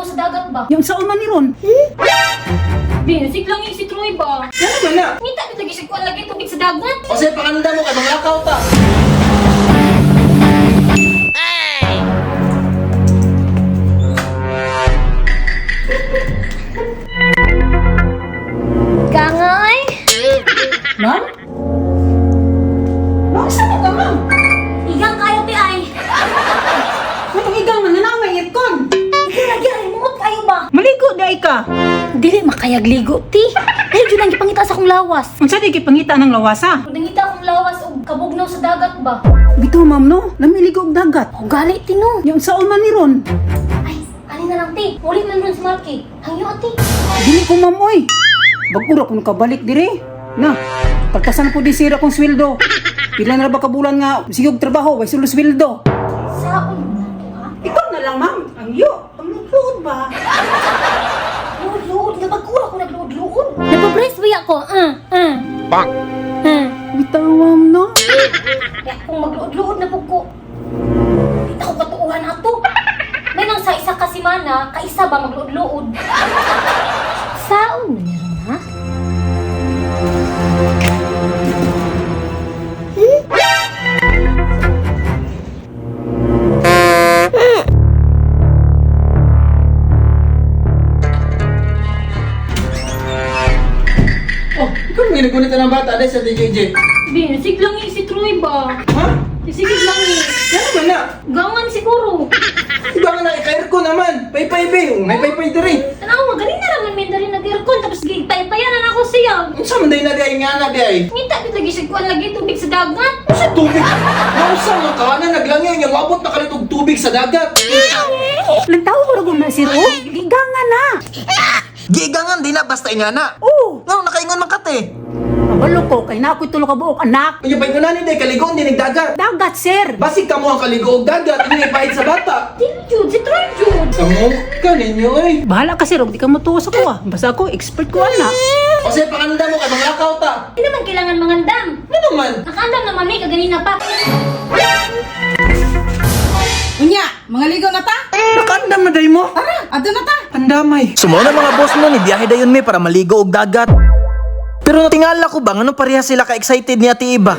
sa dagat ba? Yung sa man ni Ron. Binisig lang yung si Troy ba? Yan ba na? Ngita ko lagi siya kuha lagi tubig sa dagat. Kasi pakanda mo kay mga lakaw ta. Gangay? Ma'am? Ma'am, saan ka, ma'am? Igang kayo ti ay. Anong igang man na may aircon? Igang lagi ay muot kayo ba? Maligo day ka. Dili makayag ligo ti. Dahil dyan ang ipangita sa akong lawas. Unsa di kay pangita ng lawasa? Kung nangita akong lawas o kabugnaw sa dagat ba? Bitaw ma'am no, namiligo og dagat. O gali ti no. Yung sa man ni Ron. Ay, alin na lang ti. Uli man ron sa Marky. Hangyo ti. Dili ko ma'am oy. Bagura kung kabalik dire. Na, pagkasan po di sira kong sweldo. Pila na ba kabulan nga sigog trabaho, way sulo sweldo. Saon mo na to ha? Ikaw na lang ma'am, ang iyo. Ang lutod ba? Luod-luod. Nga bagura ko nagluod-luod. Napabrace ako. Bang! Bitaw ma'am no. Kaya kung magluod-luod na po ko. Hindi ako katuuhan ato. May nang sa isa ka simana, kaisa ba magluod-luod? Saon mo na ron ha? Oh, ikaw may nagunita ng bata dahil sa DJJ. Binisig lang yung si Troy ba? Ha? Sige lang eh. Yan ba na? Gangan siguro. Iba nga na ika-aircon naman. Paypay be, may paypay dire. Tanaw, magaling na naman may dari nag-aircon tapos payanan ako siya. Unsa man day na day nga na day? Ngita ko lagi siya kuha lagi tubig sa dagat. Sa tubig. Nausa nga ka na naglangay nga wabot na kalitog tubig sa dagat. Lantaw ko rin na si Ron. Gigangan na. Gigangan di na basta ingana. Oo. Nga nakaingon man kate. Kabalo ko, kay na ako'y tulog ka buok anak. Kanya pa inguna ni day kaligon din dagat. Dagat sir. Basig ka mo ang kaligo og dagat, hindi ipahit sa bata. Dili Jude, si Troy Jude. Kamu ka ninyo eh. Bahala ka sir, huwag di ka matuwas ako ah. Basta ako, expert ko anak. Kasi pakanda mo kay mga lakaw ta. Hindi naman kailangan mangandam. Ano man? Nakaandam naman may kaganina pa. Unya, mga ligaw na ta? Nakandam na day mo. Tara, adto na ta. Pandamay. Sumo na mga boss mo ni biyahe dayon mi para maligo og dagat. Pero natingala ko bang ano pareha sila ka-excited ni Ate Iba?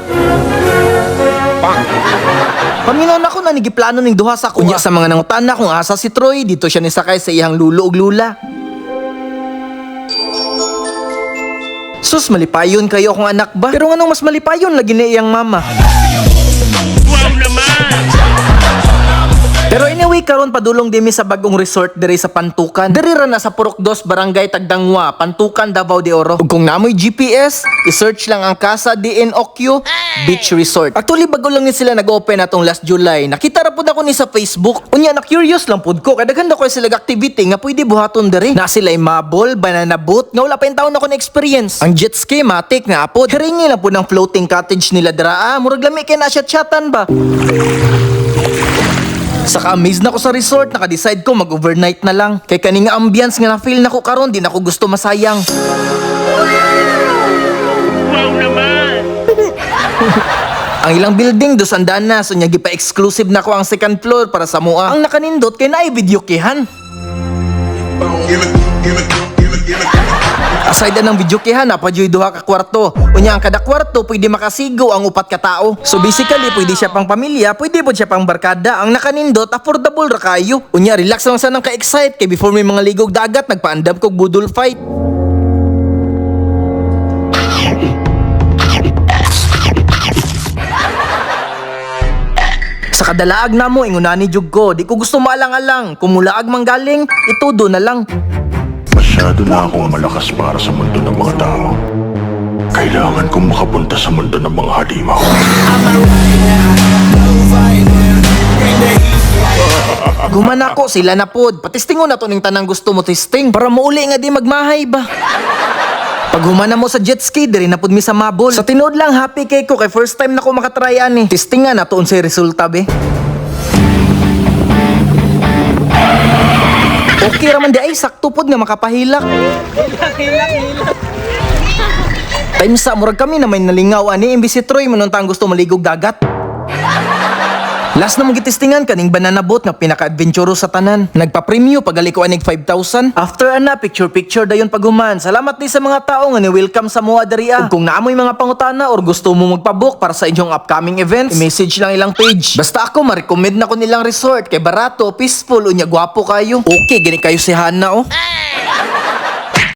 Paminaw na ko na nigiplano ning duha sa kunya sa mga nangutana kung asa si Troy, dito siya nisakay sa iyang lulo ug lula. Sus, malipayon kayo akong anak ba? Pero anong mas malipayon lagi ni iyang mama? Pero anyway, karon padulong dimi sa bagong resort diri sa Pantukan. Diri ra na sa Purok 2, Barangay Tagdangwa, Pantukan, Davao de Oro. Ug kung namoy GPS, i-search lang ang Casa de Enokyo Beach Resort. Actually, bago lang ni sila nag-open atong last July. Nakita ra pud ako ni sa Facebook. Unya na curious lang pud ko. Kadaghan ko sila activity nga pwede buhaton diri. Na sila mabol, banana boat, nga wala pa yung taon ako na experience. Ang jet ski, matik na apod. Hiringi lang po ng floating cottage nila dira. Murag lami kay na siya chatan ba? Saka amaze na ko sa resort, naka-decide ko mag-overnight na lang. Kay kaning ambience nga na-feel na ko karon, di na ko gusto masayang. Wow naman! Ang ilang building dosandaan na, so niya gipa-exclusive na ko ang second floor para sa mua. Ang nakanindot kay naay video kihan. Aside ng video kihan, napadyoy duha ka kwarto. Unya ang kada kwarto pwede makasigo ang upat ka tao. So basically pwede siya pang pamilya, pwede po siya pang barkada. Ang nakanindot affordable ra kayo. Unya relax lang sanang ka-excite kay before may mga ligog dagat nagpaandam kog budol fight. Sa kadalaag na mo inguna ni jug ko, di ko gusto maalang-alang. Kung mulaag manggaling, itudo na lang. Masyado na akong malakas para sa mundo ng mga tao. Kailangan kong makapunta sa mundo ng mga halimaw. Gumana ko, sila na pod. Patistingon na to ning tanang gusto mo testing. Para mauli nga di magmahay ba? Pag humana mo sa jet ski, diri na pod mi sa mabol. Sa tinuod lang, happy kay ko kay first time na ko makatry ani. Testing nga na to unsay resulta be. Okay raman di ay sakto pod nga makapahilak. Time sa murag kami na may nalingaw ani imbis si Troy manuntang gusto maligog dagat. Last na mong gitistingan kaning banana boat nga pinaka-adventure sa tanan. Nagpa-premiew pagali ko anig 5,000. After ana picture dayon paghuman. Salamat ni sa mga tao nga ni-welcome sa moa diri. Ug kung naamoy mga pangutana or gusto mo magpa-book para sa inyong upcoming events, i-message lang ilang page. Basta ako ma-recommend na ko nilang resort kay barato, peaceful, unya gwapo kayo. Okay, gini kayo si Hana oh.